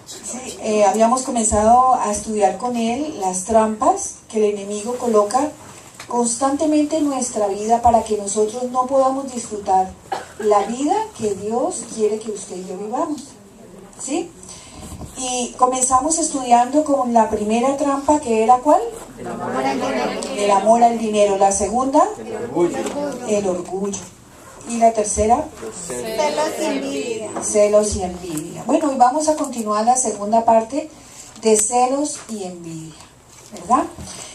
Sí, habíamos comenzado a estudiar con él las trampas que el enemigo coloca constantemente en nuestra vida para que nosotros no podamos disfrutar la vida que Dios quiere que usted y yo vivamos. ¿Sí? Y comenzamos estudiando con la primera trampa, que era ¿cuál? El amor al dinero. El amor al dinero. La segunda, El orgullo. el orgullo. Y la tercera, Celos y envidia. celos y envidia. Bueno, y vamos a continuar la segunda parte de celos y envidia, ¿verdad?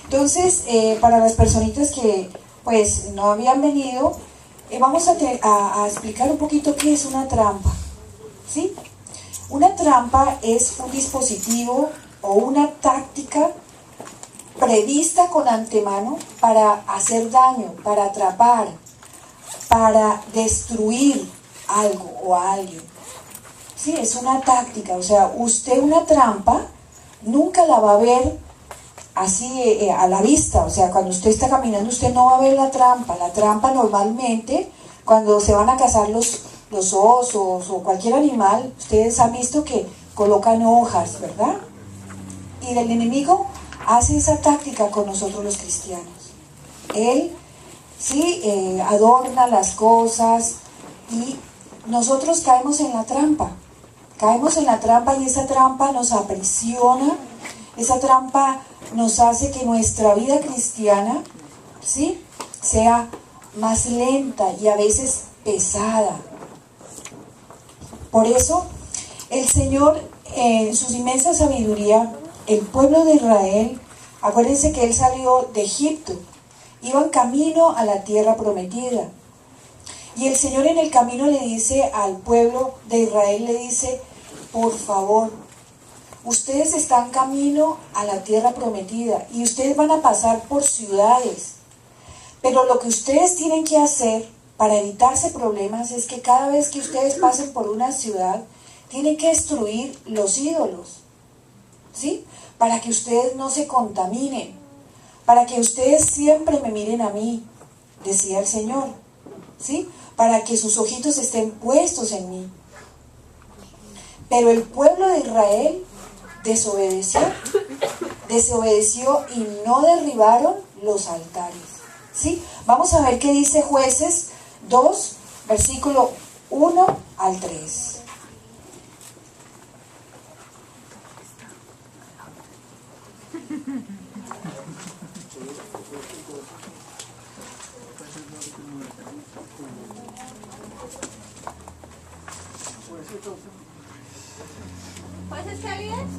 Entonces, para las personitas que pues no habían venido, vamos a explicar un poquito qué es una trampa, ¿sí? Una trampa es un dispositivo o una táctica prevista con antemano para hacer daño, para atrapar, para destruir algo o a alguien. Sí, es una táctica. O sea, usted una trampa nunca la va a ver así a la vista. O sea, cuando usted está caminando, usted no va a ver la trampa. La trampa normalmente, cuando se van a cazar los osos o cualquier animal, ustedes han visto que colocan hojas, ¿verdad? Y el enemigo hace esa táctica con nosotros los cristianos. Él sí adorna las cosas y nosotros caemos en la trampa. Caemos en la trampa y esa trampa nos aprisiona, esa trampa nos hace que nuestra vida cristiana, ¿sí?, sea más lenta y a veces pesada. Por eso, el Señor, en su inmensa sabiduría, el pueblo de Israel, acuérdense que Él salió de Egipto, iba en camino a la tierra prometida. Y el Señor en el camino le dice al pueblo de Israel, le dice, por favor, ustedes están camino a la tierra prometida y ustedes van a pasar por ciudades. Pero lo que ustedes tienen que hacer para evitarse problemas es que cada vez que ustedes pasen por una ciudad, tienen que destruir los ídolos, ¿sí? Para que ustedes no se contaminen, para que ustedes siempre me miren a mí, decía el Señor, ¿sí? Para que sus ojitos estén puestos en mí. Pero el pueblo de Israel desobedeció y no derribaron los altares, ¿sí? Vamos a ver qué dice Jueces 2, versículo 1 al 3.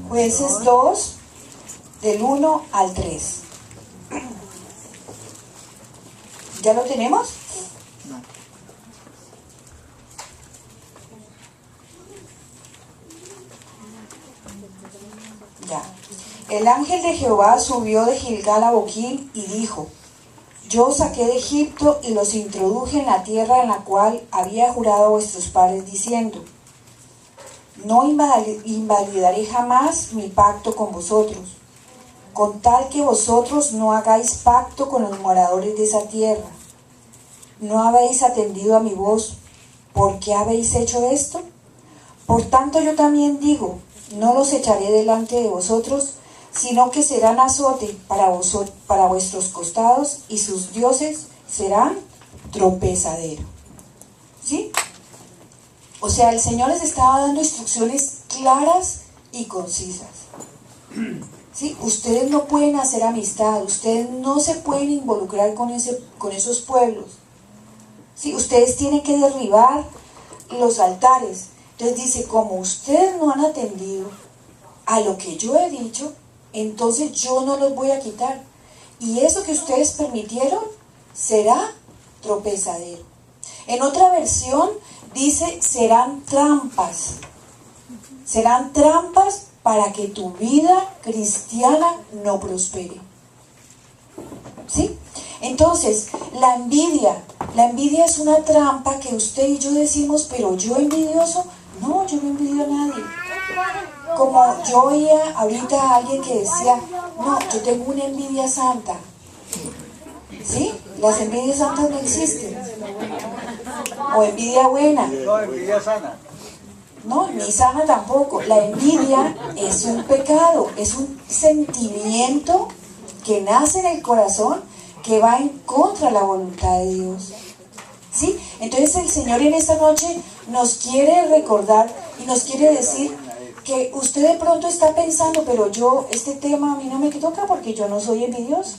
Jueces 2, del 1 al 3. ¿Ya lo tenemos? Ya. El ángel de Jehová subió de Gilgal a Boquim y dijo, yo os saqué de Egipto y los introduje en la tierra en la cual había jurado a vuestros padres diciendo, no invalidaré jamás mi pacto con vosotros, con tal que vosotros no hagáis pacto con los moradores de esa tierra. No habéis atendido a mi voz. ¿Por qué habéis hecho esto? Por tanto yo también digo, no los echaré delante de vosotros, sino que serán azote para vuestros costados y sus dioses serán tropezadero. ¿Sí? O sea, el Señor les estaba dando instrucciones claras y concisas. ¿Sí? Ustedes no pueden hacer amistad, ustedes no se pueden involucrar con esos pueblos. ¿Sí? Ustedes tienen que derribar los altares. Entonces dice, como ustedes no han atendido a lo que yo he dicho, entonces yo no los voy a quitar. Y eso que ustedes permitieron será tropezadero. En otra versión dice, serán trampas. Serán trampas para que tu vida cristiana no prospere. ¿Sí? Entonces, la envidia es una trampa que usted y yo decimos, pero yo envidioso, no, yo no envidio a nadie. Como yo oía ahorita a alguien que decía, no, yo tengo una envidia santa. ¿Sí? Las envidias santas no existen. O envidia buena. No, envidia sana. No, ni sana tampoco. La envidia es un pecado, es un sentimiento que nace en el corazón que va en contra de la voluntad de Dios. ¿Sí? Entonces el Señor en esta noche nos quiere recordar y nos quiere decir que usted de pronto está pensando, pero yo, este tema a mí no me toca porque yo no soy envidioso.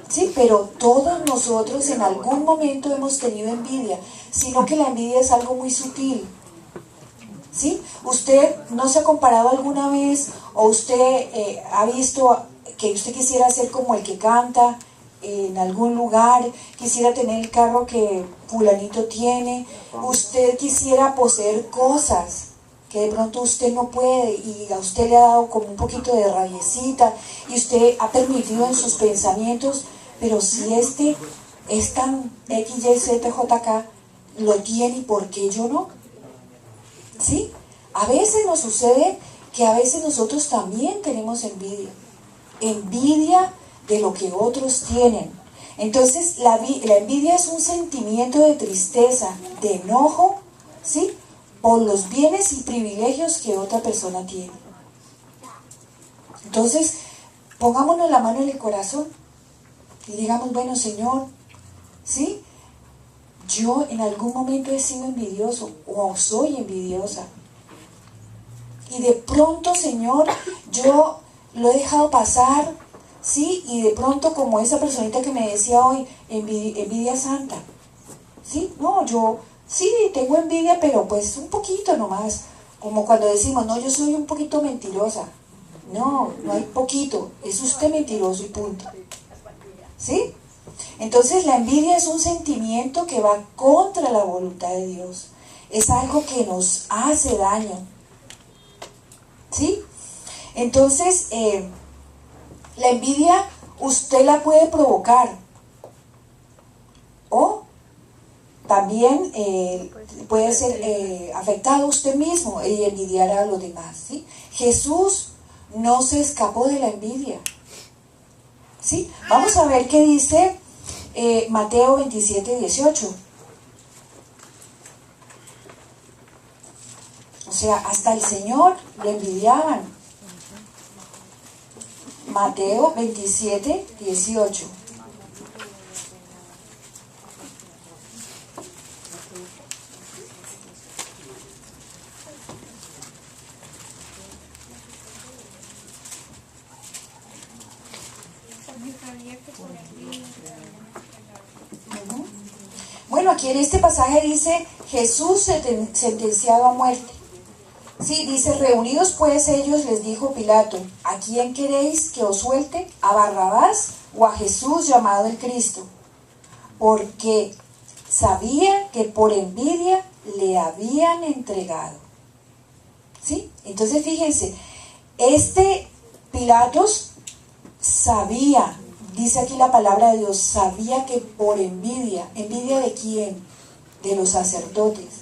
Sí, pero todos nosotros en algún momento hemos tenido envidia, sino que la envidia es algo muy sutil. ¿Sí? ¿Usted no se ha comparado alguna vez o usted ha visto que usted quisiera ser como el que canta en algún lugar, quisiera tener el carro que fulanito tiene, usted quisiera poseer cosas que de pronto usted no puede y a usted le ha dado como un poquito de rabiecita y usted ha permitido en sus pensamientos, pero si este es tan XYZJK, lo tiene y por qué yo no? ¿Sí? A veces nos sucede que a veces nosotros también tenemos envidia de lo que otros tienen. Entonces la envidia es un sentimiento de tristeza, de enojo, ¿sí? Por los bienes y privilegios que otra persona tiene. Entonces, pongámonos la mano en el corazón y digamos, bueno, Señor, ¿sí? Yo en algún momento he sido envidioso o soy envidiosa. Y de pronto, Señor, yo lo he dejado pasar, ¿sí? Y de pronto, como esa personita que me decía hoy, envidia santa. ¿Sí? No, yo sí tengo envidia, pero pues un poquito nomás. Como cuando decimos, no, yo soy un poquito mentirosa. No, no hay poquito, es usted mentiroso y punto. ¿Sí? Entonces la envidia es un sentimiento que va contra la voluntad de Dios. Es algo que nos hace daño. ¿Sí? Entonces, la envidia usted la puede provocar. O también puede ser afectado usted mismo y envidiar a los demás. ¿Sí? Jesús no se escapó de la envidia. ¿Sí? Vamos a ver qué dice Mateo 27:18. O sea, hasta el Señor lo envidiaban. Mateo 27:18. Bueno, aquí en este pasaje dice Jesús sentenciado a muerte. Sí, dice, reunidos pues ellos, les dijo Pilato, ¿a quién queréis que os suelte? ¿A Barrabás o a Jesús llamado el Cristo? Porque sabía que por envidia le habían entregado. ¿Sí? Entonces fíjense, este Pilatos sabía, dice aquí la palabra de Dios, sabía que por envidia, ¿envidia de quién? De los sacerdotes,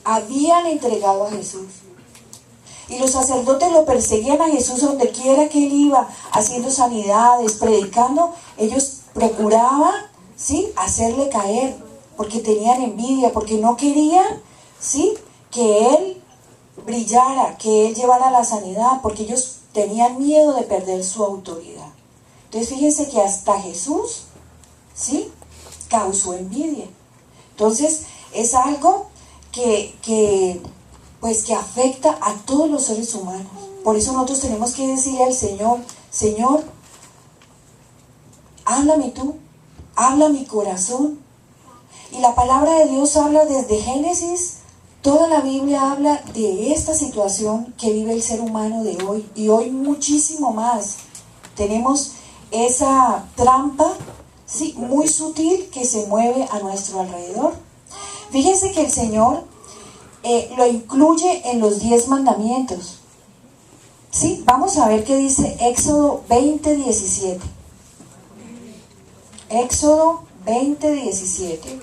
habían entregado a Jesús. Y los sacerdotes lo perseguían a Jesús donde quiera que él iba, haciendo sanidades, predicando. Ellos procuraban, ¿sí?, hacerle caer, porque tenían envidia, porque no querían, ¿sí?, que él brillara, que él llevara la sanidad, porque ellos tenían miedo de perder su autoridad. Entonces fíjense que hasta Jesús, ¿sí?, causó envidia. Entonces es algo que afecta a todos los seres humanos. Por eso nosotros tenemos que decirle al Señor, Señor, háblame tú, habla mi corazón. Y la palabra de Dios habla desde Génesis, toda la Biblia habla de esta situación que vive el ser humano de hoy, y hoy muchísimo más. Tenemos esa trampa, sí, muy sutil que se mueve a nuestro alrededor. Fíjense que el Señor lo incluye en los 10 mandamientos. Sí, vamos a ver qué dice Éxodo 20:17. Éxodo 20:17.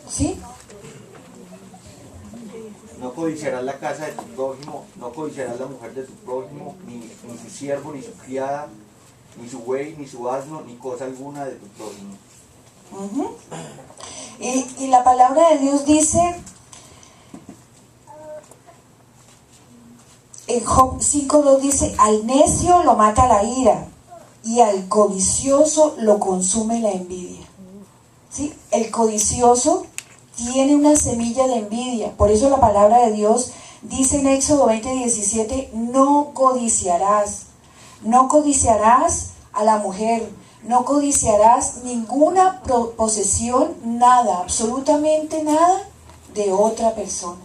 ¿Sí? No codiciarás la casa de tu prójimo, no codiciarás la mujer de tu prójimo, ni su siervo, ni su criada, ni su buey, ni su asno, ni cosa alguna de tu prójimo. Y la palabra de Dios dice en Job 5:2 dice: al necio lo mata la ira y al codicioso lo consume la envidia. ¿Sí? El codicioso tiene una semilla de envidia. Por eso la palabra de Dios dice en Éxodo 20:17: no codiciarás. No codiciarás a la mujer, no codiciarás ninguna posesión, nada, absolutamente nada de otra persona.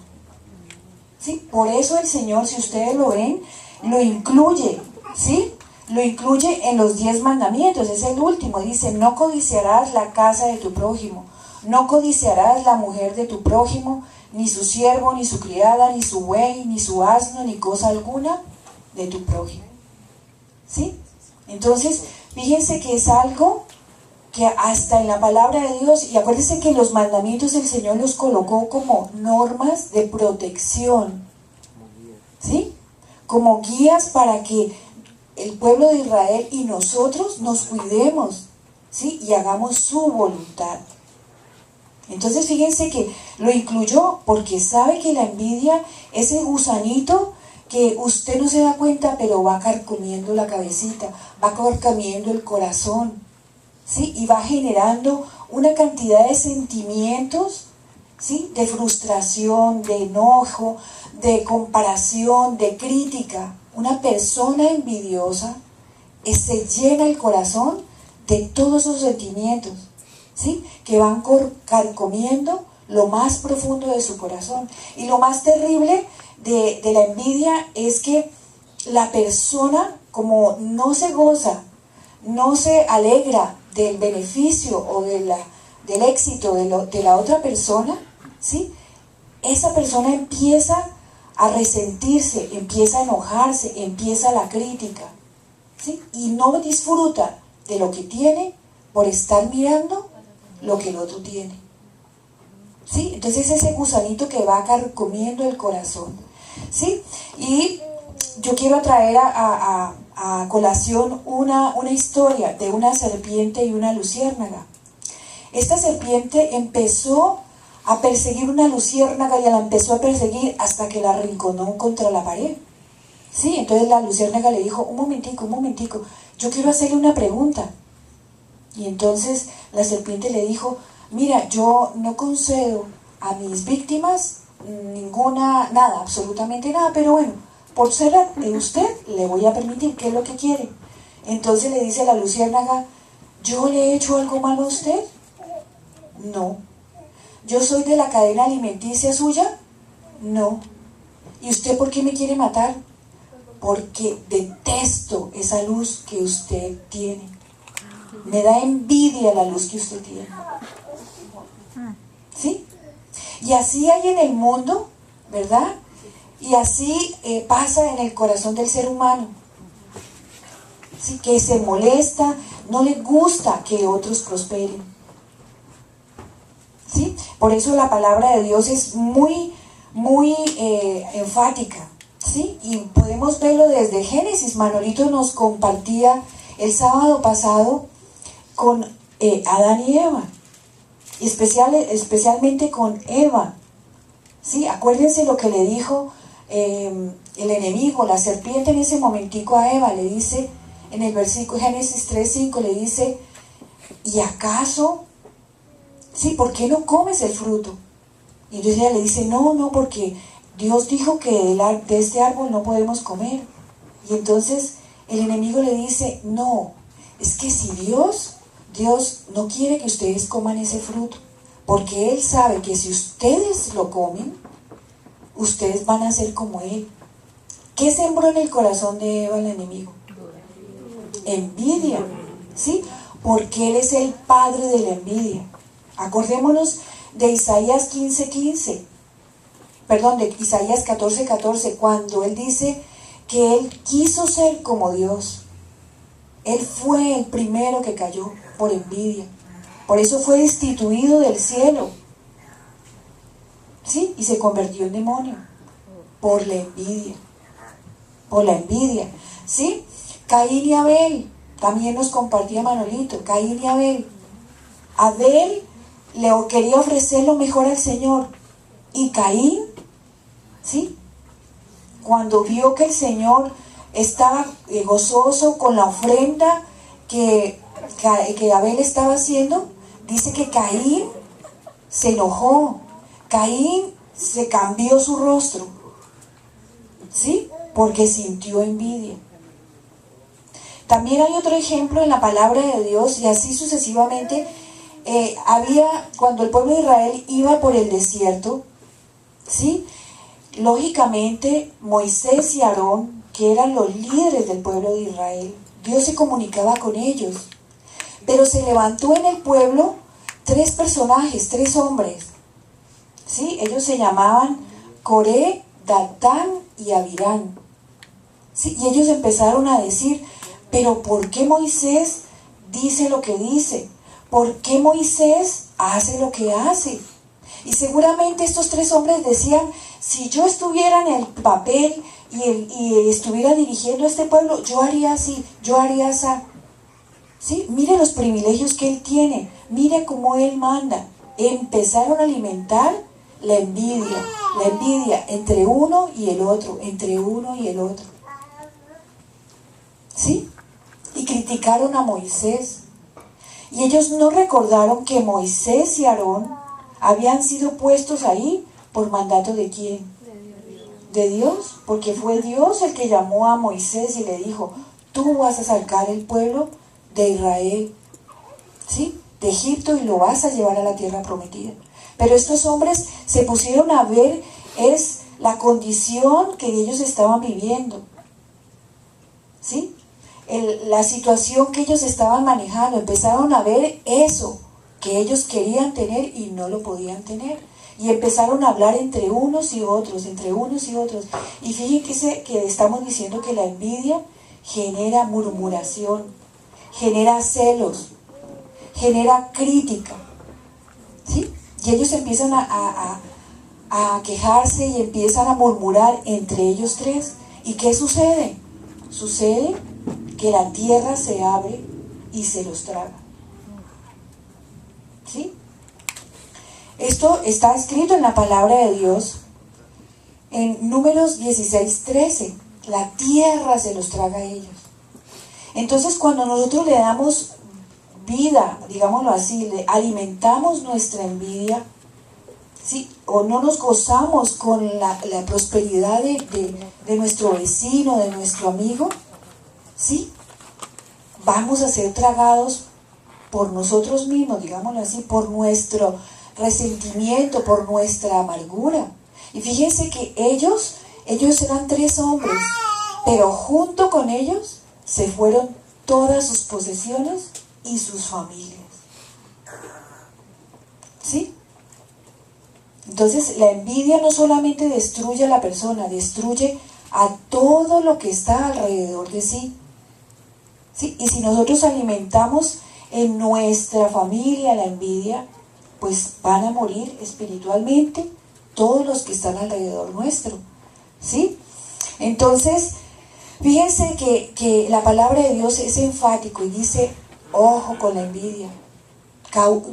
¿Sí? Por eso el Señor, si ustedes lo ven, lo incluye, ¿sí? Lo incluye en los 10 mandamientos, es el último, dice: no codiciarás la casa de tu prójimo, no codiciarás la mujer de tu prójimo, ni su siervo, ni su criada, ni su buey, ni su asno, ni cosa alguna de tu prójimo. ¿Sí? Entonces, fíjense que es algo que hasta en la palabra de Dios, y acuérdense que los mandamientos el Señor los colocó como normas de protección, ¿sí? Como guías para que el pueblo de Israel y nosotros nos cuidemos, ¿sí? Y hagamos su voluntad. Entonces fíjense que lo incluyó porque sabe que la envidia es el gusanito que usted no se da cuenta, pero va carcomiendo la cabecita, va carcomiendo el corazón, ¿sí? Y va generando una cantidad de sentimientos, ¿sí? De frustración, de enojo, de comparación, de crítica. Una persona envidiosa se llena el corazón de todos esos sentimientos, ¿sí? Que van carcomiendo lo más profundo de su corazón. Y lo más terrible de la envidia es que la persona, como no se goza, no se alegra del beneficio o del éxito de la otra persona, ¿sí? Esa persona empieza a resentirse, empieza a enojarse, empieza la crítica, ¿sí? Y no disfruta de lo que tiene por estar mirando lo que el otro tiene, ¿sí? Entonces ese gusanito que va carcomiendo el corazón, ¿sí? Y yo quiero traer a colación una historia de una serpiente y una luciérnaga. Esta serpiente empezó a perseguir una luciérnaga y la empezó a perseguir hasta que la arrinconó contra la pared. Sí, entonces la luciérnaga le dijo: un momentico, yo quiero hacerle una pregunta. Y entonces la serpiente le dijo: mira, yo no concedo a mis víctimas nada, absolutamente nada, pero bueno, por ser usted, le voy a permitir. ¿Qué es lo que quiere? Entonces le dice la luciérnaga: ¿yo le he hecho algo malo a usted? No. ¿Yo soy de la cadena alimenticia suya? No. ¿Y usted por qué me quiere matar? Porque detesto esa luz que usted tiene. Me da envidia la luz que usted tiene. ¿Sí? Y así hay en el mundo, ¿verdad? Y así pasa en el corazón del ser humano. ¿Sí? Que se molesta, no le gusta que otros prosperen. ¿Sí? Por eso la palabra de Dios es muy enfática, ¿sí? Y podemos verlo desde Génesis. Manolito nos compartía el sábado pasado con Adán y Eva, especialmente con Eva, ¿sí? Acuérdense lo que le dijo el enemigo, la serpiente en ese momentico a Eva. Le dice en el versículo Génesis 3:5, le dice: ¿y acaso? Sí, ¿por qué no comes el fruto? Y entonces ella le dice: no, porque Dios dijo que de este árbol no podemos comer. Y entonces el enemigo le dice: no, es que si Dios no quiere que ustedes coman ese fruto, porque Él sabe que si ustedes lo comen, ustedes van a ser como Él. ¿Qué sembró en el corazón de Eva el enemigo? Envidia, ¿sí? Porque Él es el padre de la envidia. Acordémonos de Isaías 15:15, perdón, de Isaías 14:14, cuando Él dice que Él quiso ser como Dios. Él fue el primero que cayó por envidia. Por eso fue destituido del cielo, ¿sí? Y se convirtió en demonio. Por la envidia. Por la envidia. ¿Sí? Caín y Abel. También nos compartía Manolito. Caín y Abel. Abel le quería ofrecer lo mejor al Señor. Y Caín, ¿sí? Cuando vio que el Señor estaba gozoso con la ofrenda que Abel estaba haciendo, dice que Caín se enojó. Caín se cambió su rostro, ¿sí? Porque sintió envidia. También hay otro ejemplo en la palabra de Dios, y así sucesivamente. Cuando el pueblo de Israel iba por el desierto, ¿sí? Lógicamente Moisés y Aarón, que eran los líderes del pueblo de Israel, Dios se comunicaba con ellos, pero se levantó en el pueblo 3 personajes, 3 hombres, ¿sí? Ellos se llamaban Coré, Datán y Abirán, ¿sí? Y ellos empezaron a decir: pero ¿por qué Moisés dice lo que dice? ¿Por qué Moisés hace lo que hace? Y seguramente estos 3 hombres decían: si yo estuviera en el papel y estuviera dirigiendo a este pueblo, yo haría así, yo haría así. ¿Sí? Mire los privilegios que él tiene, mire cómo él manda. Empezaron a alimentar la envidia entre uno y el otro, entre uno y el otro. ¿Sí? Y criticaron a Moisés. Y ellos no recordaron que Moisés y Aarón habían sido puestos ahí por mandato ¿de quién? De Dios, porque fue Dios el que llamó a Moisés y le dijo: tú vas a sacar el pueblo de Israel, ¿sí? De Egipto, y lo vas a llevar a la tierra prometida. Pero estos hombres se pusieron a ver la condición que ellos estaban viviendo, ¿sí? La situación que ellos estaban manejando. Empezaron a ver eso que ellos querían tener y no lo podían tener, y empezaron a hablar entre unos y otros, y fíjense que estamos diciendo que la envidia genera murmuración, genera celos, genera crítica, ¿sí? Y ellos empiezan a quejarse y empiezan a murmurar entre ellos 3. ¿Y qué sucede? Sucede que la tierra se abre y se los traga, ¿sí? Esto está escrito en la palabra de Dios en Números 16:13. La tierra se los traga a ellos. Entonces, cuando nosotros le damos vida, digámoslo así, le alimentamos nuestra envidia, ¿sí? O no nos gozamos con la prosperidad de nuestro vecino, de nuestro amigo, ¿sí? Vamos a ser tragados por nosotros mismos, digámoslo así, por nuestro resentimiento, por nuestra amargura. Y fíjense que ellos eran 3 hombres, pero junto con ellos se fueron todas sus posesiones y sus familias, ¿sí? Entonces la envidia no solamente destruye a la persona, destruye a todo lo que está alrededor de sí, ¿sí? Y si nosotros alimentamos en nuestra familia la envidia, pues van a morir espiritualmente todos los que están alrededor nuestro, ¿sí? Entonces, fíjense que la palabra de Dios es enfático y dice: ojo con la envidia.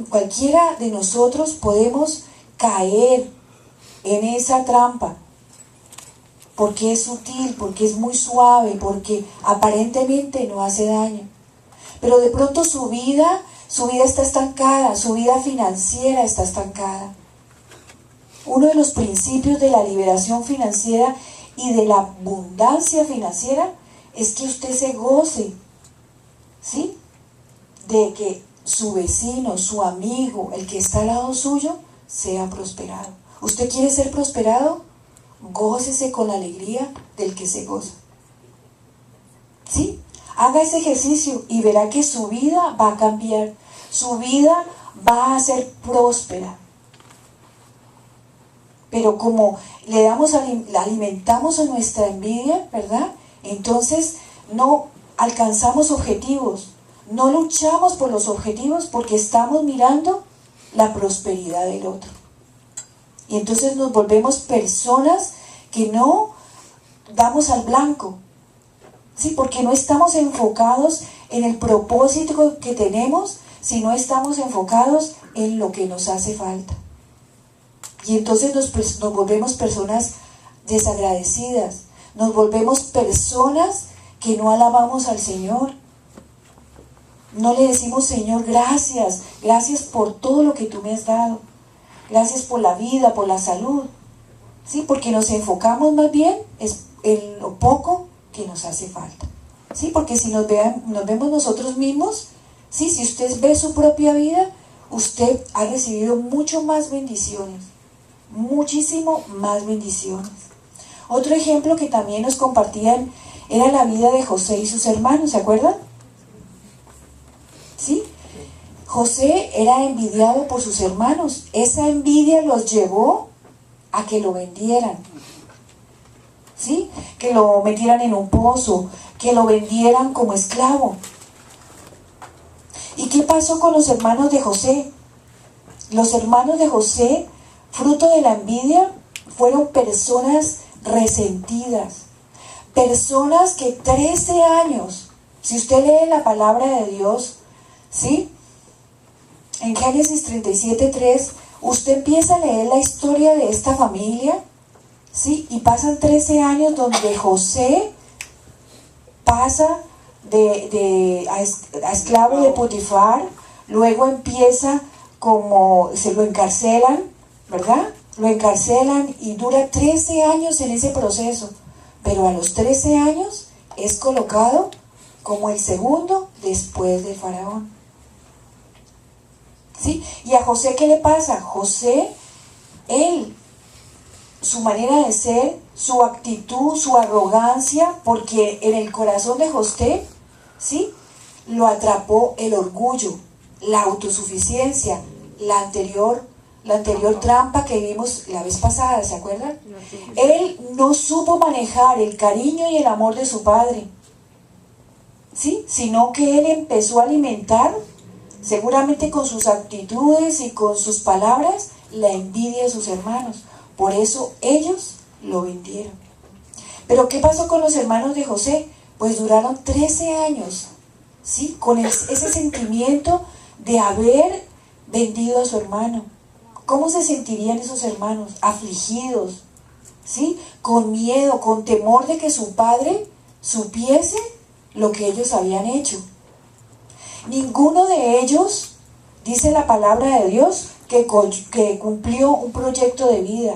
Cualquiera de nosotros podemos caer en esa trampa, porque es sutil, porque es muy suave, porque aparentemente no hace daño. Pero de pronto su vida está estancada, su vida financiera está estancada. Uno de los principios de la liberación financiera y de la abundancia financiera es que usted se goce, ¿sí? De que su vecino, su amigo, el que está al lado suyo, sea prosperado. ¿Usted quiere ser prosperado? Gócese con la alegría del que se goza, ¿sí? Haga ese ejercicio y verá que su vida va a cambiar, su vida va a ser próspera. Pero como la alimentamos a nuestra envidia, ¿verdad? Entonces no alcanzamos objetivos, no luchamos por los objetivos porque estamos mirando la prosperidad del otro. Y entonces nos volvemos personas que no damos al blanco, ¿sí? Porque no estamos enfocados en el propósito que tenemos, sino estamos enfocados en lo que nos hace falta. Y entonces nos volvemos personas desagradecidas, nos volvemos personas que no alabamos al Señor. No le decimos, Señor, gracias, gracias por todo lo que tú me has dado, gracias por la vida, por la salud, ¿sí? Porque nos enfocamos más bien en lo poco que nos hace falta, ¿sí? Porque si nos vemos nosotros mismos, ¿sí? Si usted ve su propia vida, usted ha recibido mucho más bendiciones, muchísimo más bendiciones. Otro ejemplo que también nos compartían era la vida de José y sus hermanos, ¿se acuerdan? ¿Sí? José era envidiado por sus hermanos. Esa envidia los llevó a que lo vendieran, ¿sí? Que lo metieran en un pozo, que lo vendieran como esclavo. ¿Y qué pasó con los hermanos de José? Los hermanos de José, fruto de la envidia, fueron personas resentidas, personas que 13 años, si usted lee la palabra de Dios, ¿sí? En Génesis 37:3, usted empieza a leer la historia de esta familia, ¿sí? Y pasan 13 años donde José pasa a esclavo de Potifar, luego empieza como, se lo encarcelan, ¿verdad? Lo encarcelan y dura 13 años en ese proceso, pero a los 13 años es colocado como el segundo después del faraón. ¿Sí? ¿Y a José qué le pasa? José, su manera de ser, su actitud, su arrogancia, porque en el corazón de José, ¿sí? Lo atrapó el orgullo, la autosuficiencia, la anterior trampa que vimos la vez pasada, ¿se acuerdan? Él no supo manejar el cariño y el amor de su padre, ¿sí? Sino que él empezó a alimentar, seguramente con sus actitudes y con sus palabras, la envidia de sus hermanos. Por eso ellos lo vendieron. Pero ¿qué pasó con los hermanos de José? Pues duraron 13 años, ¿sí? Con ese sentimiento de haber vendido a su hermano. ¿Cómo se sentirían esos hermanos? Afligidos, ¿sí? Con miedo, con temor de que su padre supiese lo que ellos habían hecho. Ninguno de ellos, dice la palabra de Dios, que cumplió un proyecto de vida.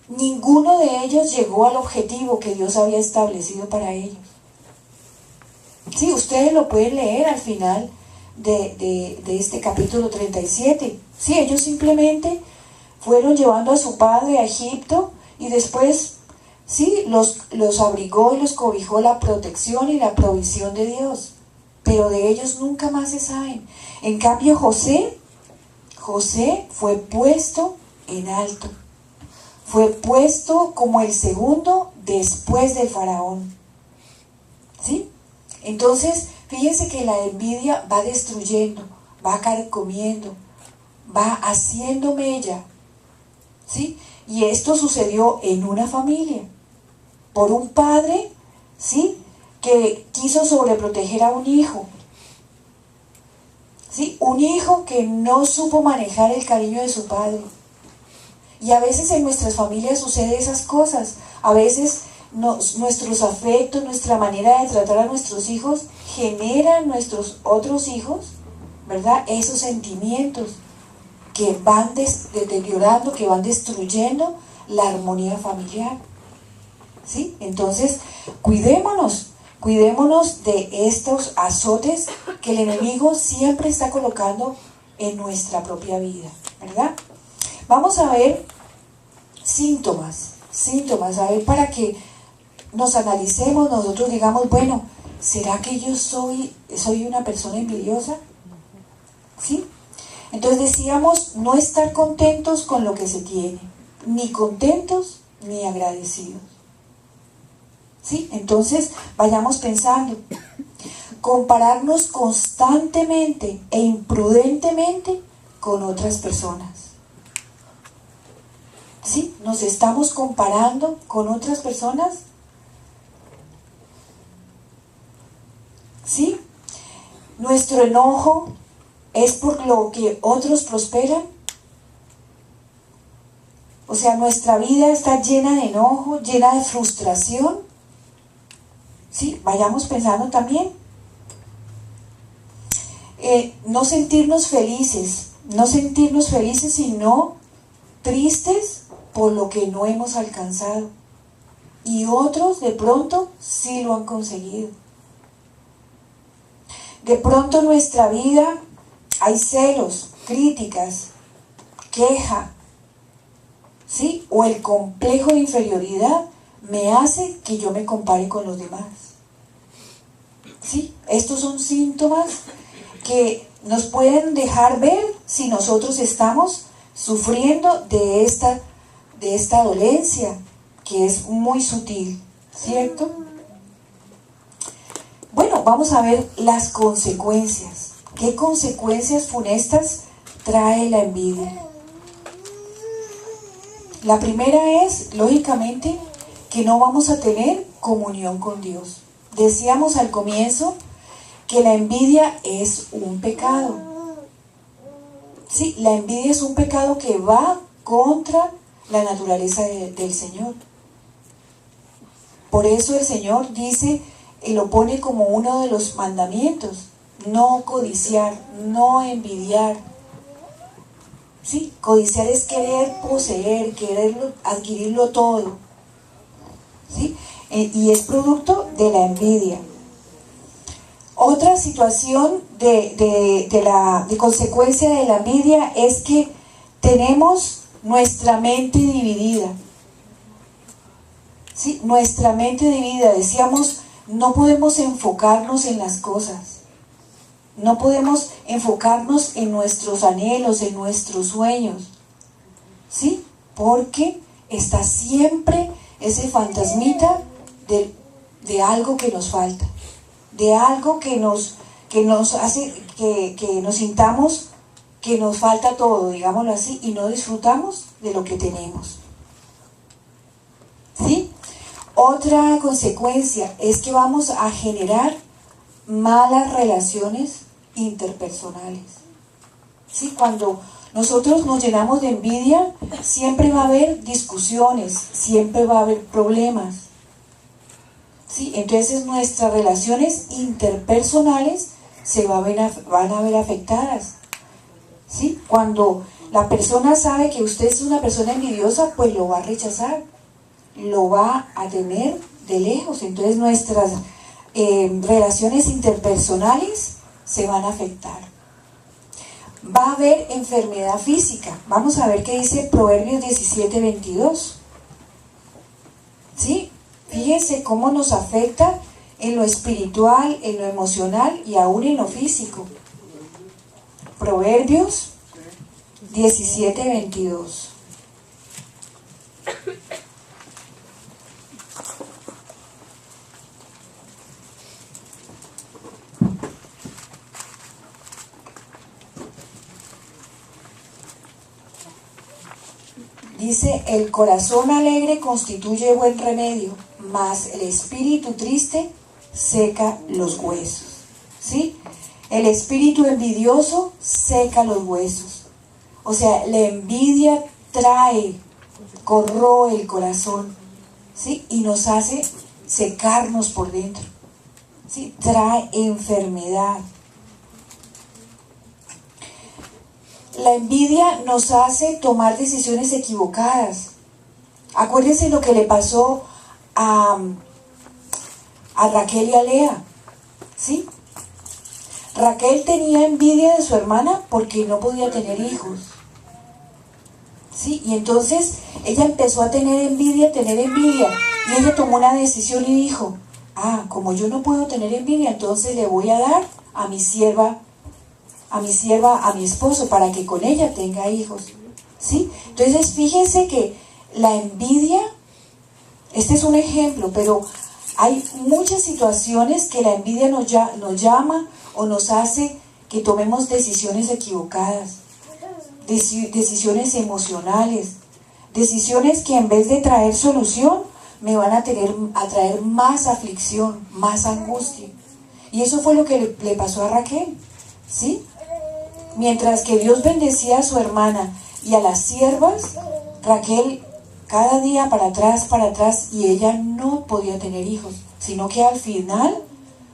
Ninguno de ellos llegó al objetivo que Dios había establecido para ellos. Sí, ustedes lo pueden leer al final de este capítulo 37. Sí, ellos simplemente fueron llevando a su padre a Egipto y después, sí, los abrigó y los cobijó la protección y la provisión de Dios. Pero de ellos nunca más se saben. En cambio, José fue puesto en alto. Fue puesto como el segundo después del faraón. ¿Sí? Entonces, fíjense que la envidia va destruyendo, va carcomiendo, va haciendo mella. ¿Sí? Y esto sucedió en una familia. Por un padre, ¿sí?, que quiso sobreproteger a un hijo. ¿Sí? Un hijo que no supo manejar el cariño de su padre. Y a veces en nuestras familias sucede esas cosas. A veces nuestros afectos, nuestra manera de tratar a nuestros hijos generan en nuestros otros hijos, ¿verdad?, esos sentimientos que van deteriorando, que van destruyendo la armonía familiar. ¿Sí? Entonces, cuidémonos de estos azotes que el enemigo siempre está colocando en nuestra propia vida, ¿verdad? Vamos a ver síntomas, a ver, para que nos analicemos, nosotros digamos, bueno, ¿será que yo soy una persona envidiosa? ¿Sí? Entonces decíamos, no estar contentos con lo que se tiene, ni contentos ni agradecidos. ¿Sí? Entonces, vayamos pensando. Compararnos constantemente e imprudentemente con otras personas. ¿Sí? ¿Sí? ¿Nos estamos comparando con otras personas? ¿Sí? ¿Nuestro enojo es por lo que otros prosperan? O sea, nuestra vida está llena de enojo, llena de frustración. ¿Sí? Vayamos pensando también. No sentirnos felices, sino tristes por lo que no hemos alcanzado. Y otros de pronto sí lo han conseguido. De pronto en nuestra vida hay celos, críticas, queja, ¿sí? O el complejo de inferioridad me hace que yo me compare con los demás. ¿Sí? Estos son síntomas que nos pueden dejar ver si nosotros estamos sufriendo de esta dolencia que es muy sutil, ¿cierto? Bueno, vamos a ver las consecuencias. ¿Qué consecuencias funestas trae la envidia? La primera es, lógicamente, que no vamos a tener comunión con Dios. Decíamos al comienzo que la envidia es un pecado. Sí, la envidia es un pecado que va contra la naturaleza del Señor. Por eso el Señor dice, y lo pone como uno de los mandamientos: no codiciar, no envidiar. Sí, codiciar es querer poseer, querer adquirirlo todo. ¿Sí? Y es producto de la envidia. Otra situación de consecuencia de la envidia es que tenemos nuestra mente dividida. ¿Sí? Nuestra mente dividida, decíamos, no podemos enfocarnos en las cosas. No podemos enfocarnos en nuestros anhelos, en nuestros sueños. ¿Sí? Porque está siempre ese fantasmita de algo que nos falta. De algo que nos hace que nos sintamos que nos falta todo, digámoslo así, y no disfrutamos de lo que tenemos. ¿Sí? Otra consecuencia es que vamos a generar malas relaciones interpersonales. ¿Sí? Cuando nosotros nos llenamos de envidia, siempre va a haber discusiones, siempre va a haber problemas. ¿Sí? Entonces nuestras relaciones interpersonales van a ver afectadas. ¿Sí? Cuando la persona sabe que usted es una persona envidiosa, pues lo va a rechazar, lo va a tener de lejos. Entonces nuestras relaciones interpersonales se van a afectar. Va a haber enfermedad física. Vamos a ver qué dice Proverbios 17:22. ¿Sí? Fíjense cómo nos afecta en lo espiritual, en lo emocional y aún en lo físico. Proverbios 17:22. Dice, el corazón alegre constituye buen remedio, mas el espíritu triste seca los huesos. ¿Sí? El espíritu envidioso seca los huesos. O sea, la envidia corroe el corazón, ¿sí? Y nos hace secarnos por dentro. ¿Sí? Trae enfermedad. La envidia nos hace tomar decisiones equivocadas. Acuérdense lo que le pasó a Raquel y a Lea. ¿Sí? Raquel tenía envidia de su hermana porque no podía tener hijos. ¿Sí? Y entonces ella empezó a tener envidia. Y ella tomó una decisión y dijo, como yo no puedo tener envidia, entonces le voy a dar a mi sierva, a mi esposo, para que con ella tenga hijos. ¿Sí? Entonces fíjense que la envidia, este es un ejemplo, pero hay muchas situaciones que la envidia nos llama o nos hace que tomemos decisiones equivocadas, decisiones emocionales, Decisiones que en vez de traer solución, me van a traer más aflicción, más angustia. Y eso fue lo que le pasó a Raquel, ¿sí? Mientras que Dios bendecía a su hermana y a las siervas, Raquel cada día para atrás, y ella no podía tener hijos, sino que al final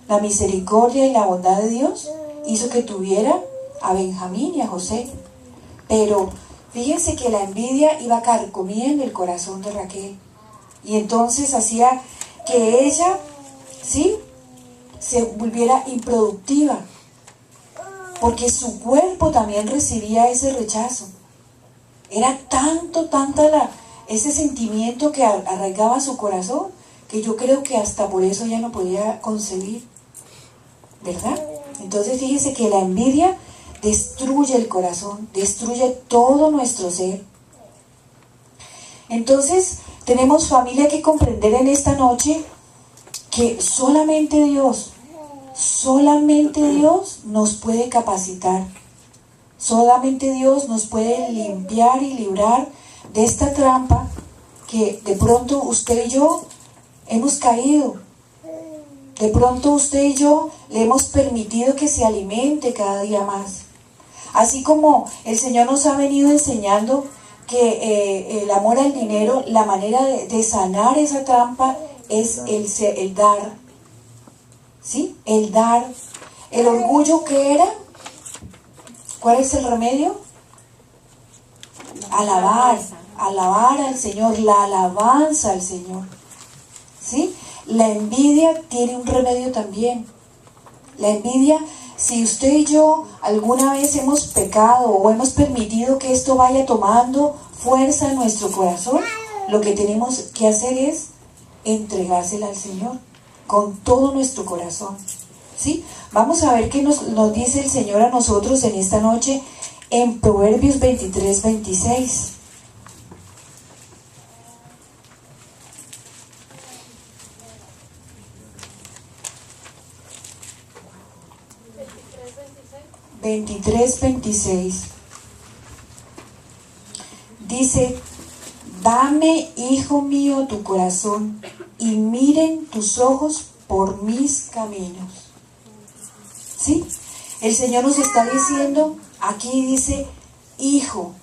la misericordia y la bondad de Dios hizo que tuviera a Benjamín y a José. Pero fíjense que la envidia iba carcomiendo el corazón de Raquel, y entonces hacía que ella, ¿sí?, se volviera improductiva, porque su cuerpo también recibía ese rechazo. Era ese sentimiento que arraigaba su corazón, que yo creo que hasta por eso ya no podía concebir, ¿verdad? Entonces fíjese que la envidia destruye el corazón, destruye todo nuestro ser. Entonces tenemos, familia, que comprender en esta noche que solamente Dios nos puede capacitar. Solamente Dios nos puede limpiar y librar de esta trampa que de pronto usted y yo hemos caído. De pronto usted y yo le hemos permitido que se alimente cada día más. Así como el Señor nos ha venido enseñando que el amor al dinero, la manera de sanar esa trampa es el dar. ¿Sí? El dar. El orgullo, ¿qué era? ¿Cuál es el remedio? Alabar al Señor, la alabanza al Señor. ¿Sí? La envidia tiene un remedio también. La envidia, si usted y yo alguna vez hemos pecado o hemos permitido que esto vaya tomando fuerza en nuestro corazón, lo que tenemos que hacer es entregársela al Señor con todo nuestro corazón. ¿Sí? Vamos a ver qué nos dice el Señor a nosotros en esta noche en Proverbios 23, 26. Dice: dame, hijo mío, tu corazón, y miren tus ojos por mis caminos. ¿Sí? El Señor nos está diciendo, aquí dice: hijo,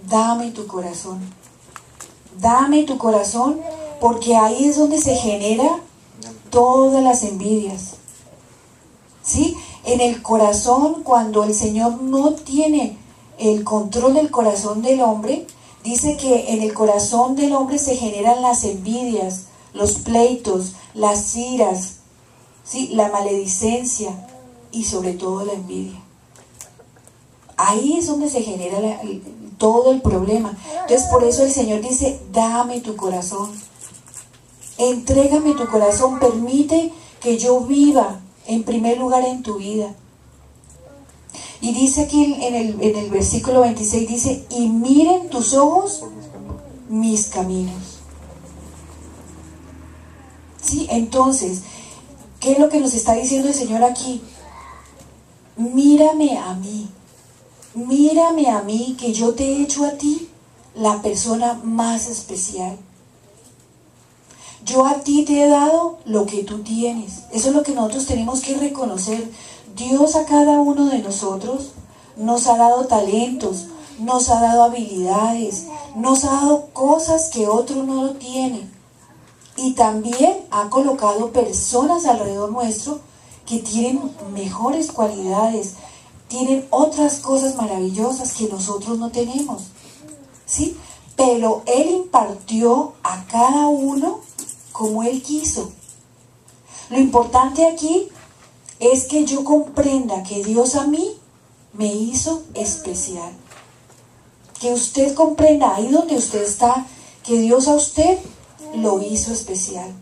dame tu corazón. Dame tu corazón, porque ahí es donde se genera todas las envidias. ¿Sí? En el corazón, cuando el Señor no tiene el control del corazón del hombre, dice que en el corazón del hombre se generan las envidias, los pleitos, las iras, ¿sí?, la maledicencia y sobre todo la envidia. Ahí es donde se genera todo el problema. Entonces por eso el Señor dice: dame tu corazón, entrégame tu corazón, permite que yo viva en primer lugar en tu vida. Y dice aquí en el versículo 26, dice: y miren tus ojos mis caminos. Sí, entonces, ¿qué es lo que nos está diciendo el Señor aquí? Mírame a mí, que yo te he hecho a ti la persona más especial. Yo a ti te he dado lo que tú tienes. Eso es lo que nosotros tenemos que reconocer. Dios a cada uno de nosotros nos ha dado talentos, nos ha dado habilidades, nos ha dado cosas que otro no lo tiene. Y también ha colocado personas alrededor nuestro que tienen mejores cualidades, tienen otras cosas maravillosas que nosotros no tenemos. ¿Sí? Pero Él impartió a cada uno como Él quiso. Lo importante aquí es que yo comprenda que Dios a mí me hizo especial. Que usted comprenda ahí donde usted está, que Dios a usted lo hizo especial.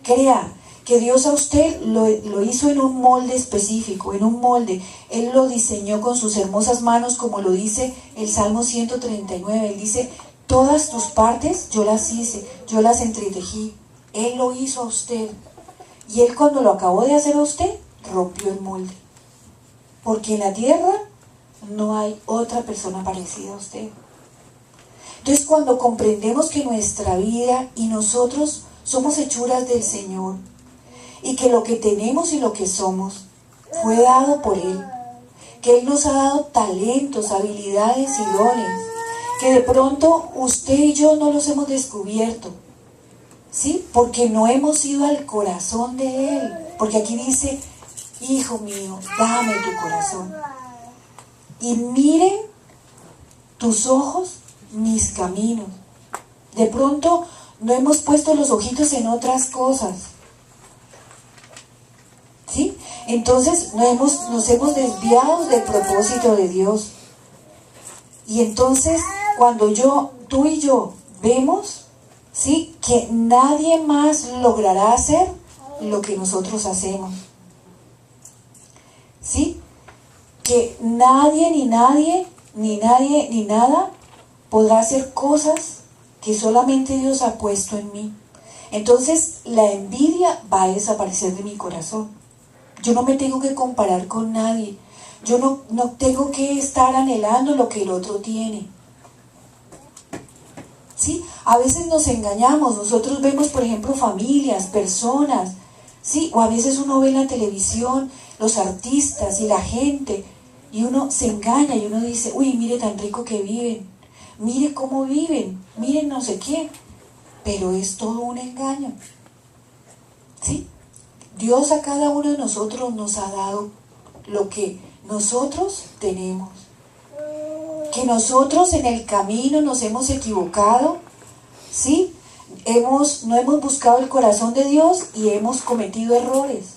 Crea que Dios a usted lo hizo en un molde específico, en un molde. Él lo diseñó con sus hermosas manos, como lo dice el Salmo 139. Él dice: todas tus partes yo las hice, yo las entretejí. Él lo hizo a usted. Y Él, cuando lo acabó de hacer a usted, rompió el molde. Porque en la tierra no hay otra persona parecida a usted. Entonces, cuando comprendemos que nuestra vida y nosotros somos hechuras del Señor, y que lo que tenemos y lo que somos fue dado por Él, que Él nos ha dado talentos, habilidades y dones, que de pronto usted y yo no los hemos descubierto, ¿sí? Porque no hemos ido al corazón de Él, porque aquí dice, hijo mío, dame tu corazón, y miren tus ojos mis caminos. De pronto no hemos puesto los ojitos en otras cosas, ¿sí? Entonces nos hemos desviado del propósito de Dios. Y entonces cuando tú y yo vemos, ¿sí?, que nadie más logrará hacer lo que nosotros hacemos, ¿sí? Que nadie ni nada podrá hacer cosas que solamente Dios ha puesto en mí. Entonces la envidia va a desaparecer de mi corazón. Yo no me tengo que comparar con nadie. Yo no tengo que estar anhelando lo que el otro tiene. ¿Sí? A veces nos engañamos. Nosotros vemos, por ejemplo, familias, personas, ¿sí? O a veces uno ve en la televisión los artistas y la gente, y uno se engaña y uno dice, uy, mire tan rico que viven, mire cómo viven, miren no sé qué. Pero es todo un engaño, ¿sí? Dios a cada uno de nosotros nos ha dado lo que nosotros tenemos. Que nosotros en el camino nos hemos equivocado, ¿sí? No hemos buscado el corazón de Dios y hemos cometido errores.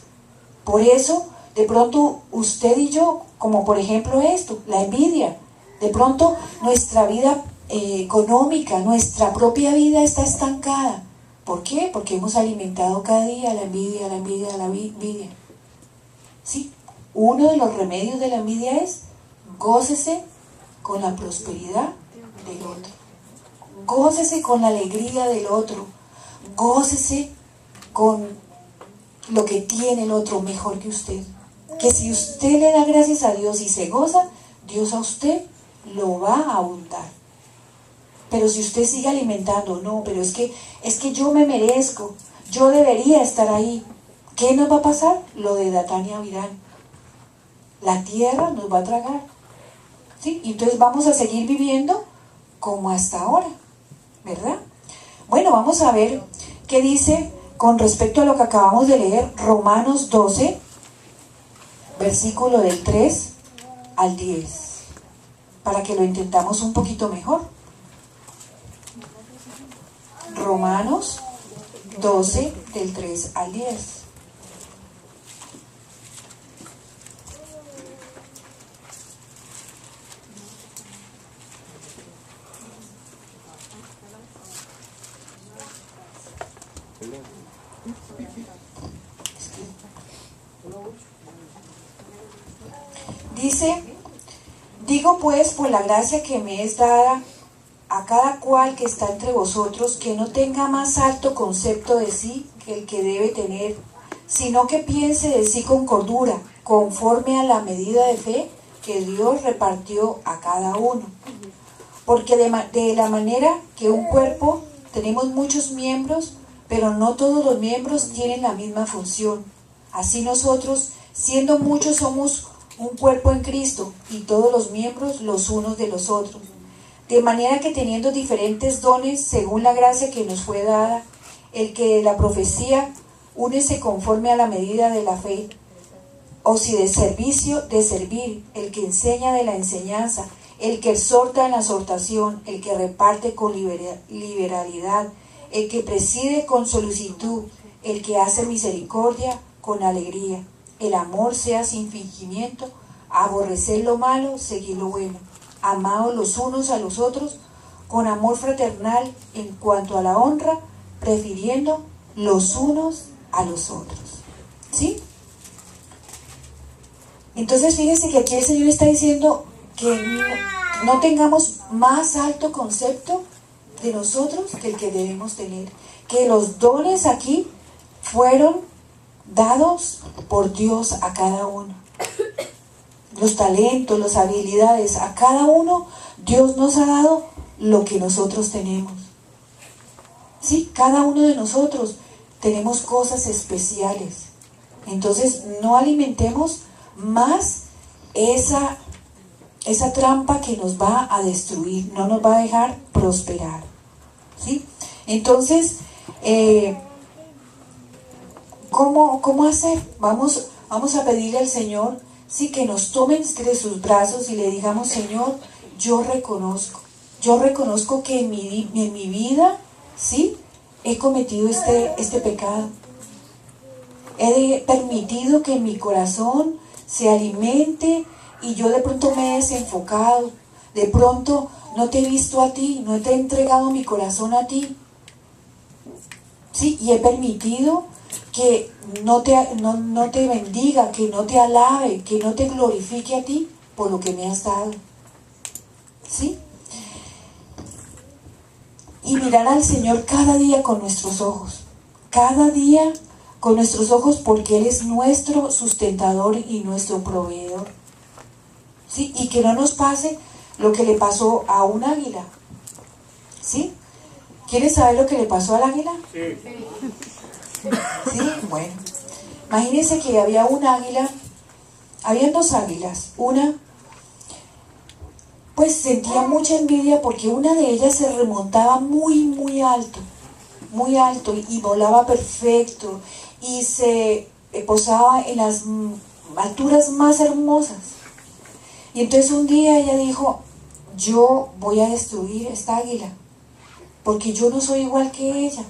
Por eso, de pronto, usted y yo, como por ejemplo esto, la envidia, de pronto nuestra vida económica, nuestra propia vida está estancada. ¿Por qué? Porque hemos alimentado cada día la envidia, la envidia, la envidia. ¿Sí? Uno de los remedios de la envidia es gócese con la prosperidad del otro. Gócese con la alegría del otro. Gócese con lo que tiene el otro mejor que usted. Que si usted le da gracias a Dios y se goza, Dios a usted lo va a abundar. Pero si usted sigue alimentando, no, pero es que yo me merezco, yo debería estar ahí, ¿qué nos va a pasar? Lo de Datán y Abiram. La tierra nos va a tragar, ¿sí? Y entonces vamos a seguir viviendo como hasta ahora, ¿verdad? Bueno, vamos a ver qué dice con respecto a lo que acabamos de leer, Romanos 12, versículo del 3 al 10, para que lo intentamos un poquito mejor. Romanos 12, del 3 al 10. Dice, digo pues por la gracia que me es dada a cada cual que está entre vosotros, que no tenga más alto concepto de sí que el que debe tener, sino que piense de sí con cordura, conforme a la medida de fe que Dios repartió a cada uno. Porque de la manera que un cuerpo tenemos muchos miembros, pero no todos los miembros tienen la misma función. Así nosotros, siendo muchos, somos un cuerpo en Cristo, y todos los miembros los unos de los otros. De manera que teniendo diferentes dones según la gracia que nos fue dada, el que de la profecía, únese conforme a la medida de la fe, o si de servicio, de servir, el que enseña de la enseñanza, el que exhorta en la exhortación, el que reparte con liberalidad, el que preside con solicitud, el que hace misericordia con alegría. El amor sea sin fingimiento, aborrecer lo malo, seguir lo bueno. Amados los unos a los otros, con amor fraternal en cuanto a la honra, prefiriendo los unos a los otros. ¿Sí? Entonces fíjense que aquí el Señor está diciendo que no tengamos más alto concepto de nosotros que el que debemos tener. Que los dones aquí fueron dados por Dios a cada uno. Los talentos, las habilidades, a cada uno Dios nos ha dado lo que nosotros tenemos. Sí, cada uno de nosotros tenemos cosas especiales. Entonces no alimentemos más esa trampa que nos va a destruir, no nos va a dejar prosperar. ¿Sí? Entonces, ¿cómo hacer? Vamos a pedirle al Señor, sí, que nos tome entre sus brazos y le digamos: Señor, yo reconozco que en mi vida, sí, he cometido este pecado. He permitido que mi corazón se alimente y yo de pronto me he desenfocado. De pronto no te he visto a ti, no te he entregado mi corazón a ti. Sí, y he permitido que no te bendiga, que no te alabe, que no te glorifique a ti por lo que me has dado. ¿Sí? Y mirar al Señor cada día con nuestros ojos. Cada día con nuestros ojos, porque Él es nuestro sustentador y nuestro proveedor. ¿Sí? Y que no nos pase lo que le pasó a un águila. ¿Sí? ¿Quieres saber lo que le pasó al águila? Sí. Sí, bueno. Imagínense que había un águila, habían dos águilas. Una, pues sentía mucha envidia porque una de ellas se remontaba muy alto y volaba perfecto y se posaba en las alturas más hermosas. Y entonces un día ella dijo: yo voy a destruir esta águila porque yo no soy igual que ella.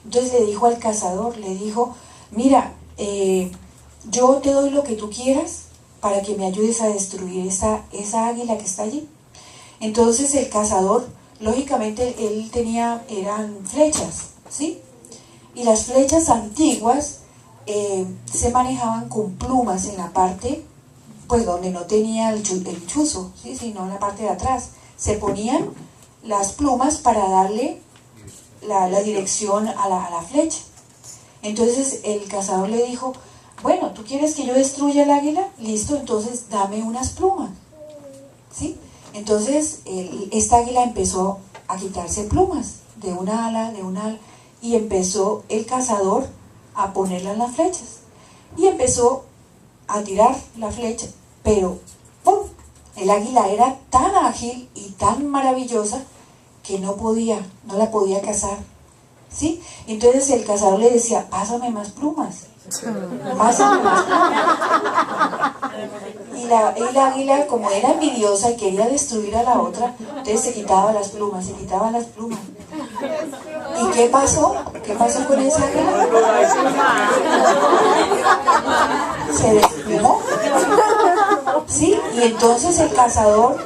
Entonces le dijo al cazador, le dijo: mira, yo te doy lo que tú quieras para que me ayudes a destruir esa águila que está allí. Entonces el cazador, lógicamente eran flechas, ¿sí? Y las flechas antiguas se manejaban con plumas en la parte, pues donde no tenía el chuzo, ¿sí? Sino en la parte de atrás. Se ponían las plumas para darle la dirección a la flecha. Entonces el cazador le dijo: bueno, ¿tú quieres que yo destruya el águila? Listo, entonces dame unas plumas. ¿Sí? Entonces esta águila empezó a quitarse plumas de una ala, y empezó el cazador a ponerla en las flechas. Y empezó a tirar la flecha, pero ¡pum! El águila era tan ágil y tan maravillosa que no la podía cazar. ¿Sí? Entonces el cazador le decía: pásame más plumas. Pásame más plumas. Y la águila, como era envidiosa y quería destruir a la otra, entonces se quitaba las plumas. ¿Y qué pasó? ¿Qué pasó con esa águila? Se desplomó. ¿Sí? Y entonces el cazador,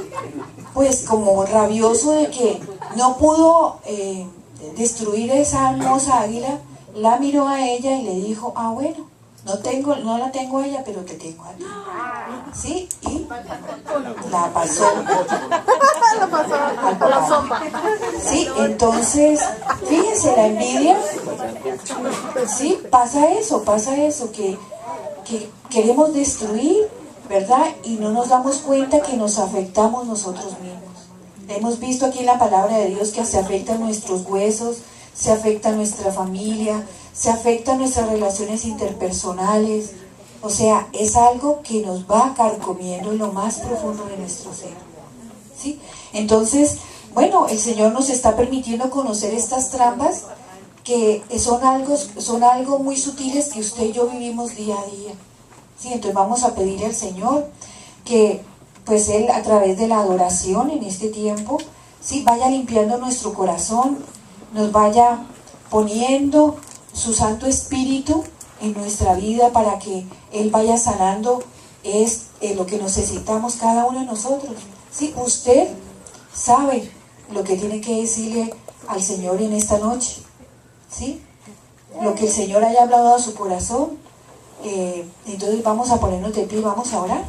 pues como rabioso de que no pudo destruir esa hermosa águila, la miró a ella y le dijo: ah, bueno, no la tengo a ella, pero te tengo a ti. ¿Sí? Y la pasó al papá. Sí, entonces, fíjense, la envidia, sí, pasa eso, que queremos destruir, ¿verdad? Y no nos damos cuenta que nos afectamos nosotros mismos. Hemos visto aquí en la palabra de Dios que se afectan nuestros huesos, se afecta nuestra familia, se afectan nuestras relaciones interpersonales. O sea, es algo que nos va carcomiendo en lo más profundo de nuestro ser. ¿Sí? Entonces, bueno, el Señor nos está permitiendo conocer estas trampas que son algo muy sutiles que usted y yo vivimos día a día. ¿Sí? Entonces vamos a pedirle al Señor que pues Él, a través de la adoración en este tiempo, ¿sí?, vaya limpiando nuestro corazón, nos vaya poniendo su Santo Espíritu en nuestra vida para que Él vaya sanando lo que necesitamos cada uno de nosotros. ¿Sí? Usted sabe lo que tiene que decirle al Señor en esta noche. ¿Sí? Lo que el Señor haya hablado a su corazón. Entonces vamos a ponernos de pie y vamos a orar.